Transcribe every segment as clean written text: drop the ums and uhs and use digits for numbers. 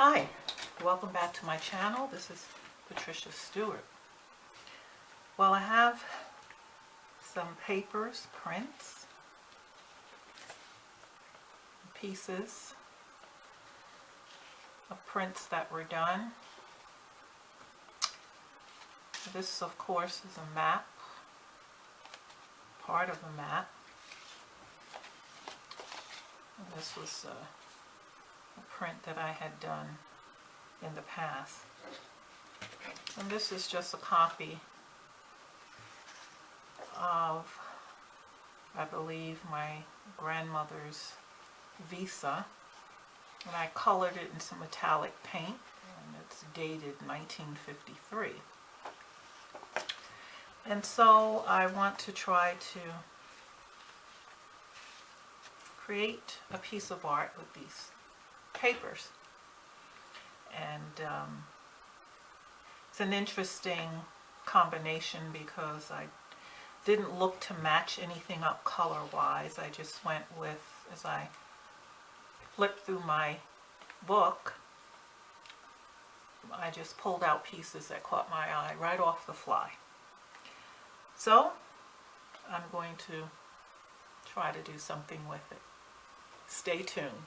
Hi, welcome back to my channel. This is Patricia Stuart. Well, I have some papers, prints, pieces of prints that were done. This, of course, is a map, part of a map. And this was a print that I had done in the past. And this is just a copy of, I believe, my grandmother's visa. And I colored it in some metallic paint, and it's dated 1953. And so I want to try to create a piece of art with these papers. And it's an interesting combination because I didn't look to match anything up color-wise. I just went with, as I flipped through my book, I just pulled out pieces that caught my eye right off the fly. So I'm going to try to do something with it. Stay tuned.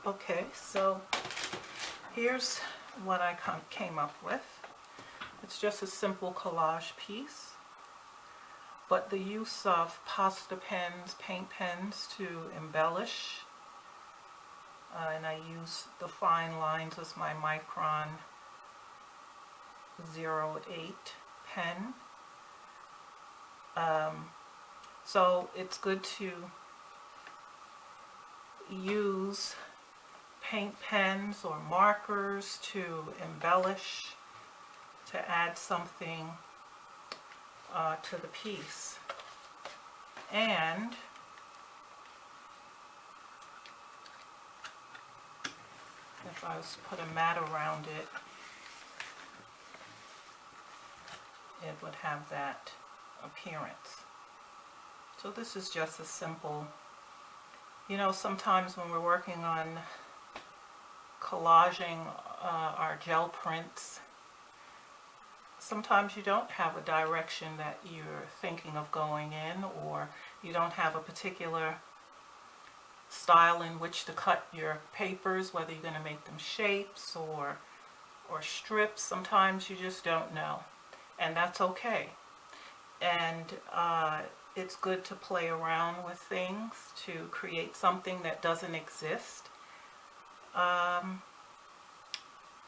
Okay, so here's what I came up with. It's just a simple collage piece, but the use of pasta pens, paint pens to embellish, and I use the fine lines as my Micron 08 pen. So it's good to use paint pens or markers to embellish, to add something to the piece. And if I was to put a mat around it, it would have that appearance. So this is just a simple, you know, sometimes when we're working on collaging our gel prints, sometimes you don't have a direction that you're thinking of going in, or you don't have a particular style in which to cut your papers, whether you're going to make them shapes or strips. Sometimes you just don't know, and that's okay. And it's good to play around with things to create something that doesn't exist,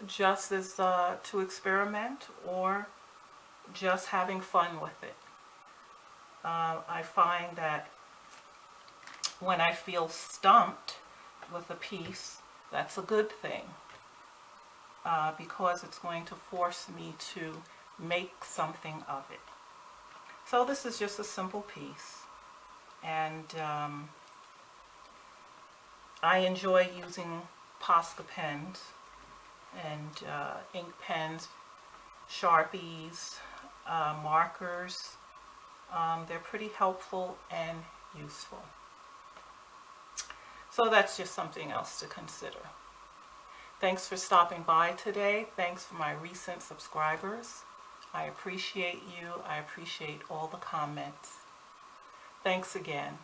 just as to experiment or just having fun with it. I find that when I feel stumped with a piece, that's a good thing, because it's going to force me to make something of it. So this is just a simple piece, and I enjoy using Posca pens and ink pens, Sharpies, markers. They're pretty helpful and useful. So that's just something else to consider. Thanks for stopping by today. Thanks for my recent subscribers. I appreciate you. I appreciate all the comments. Thanks again.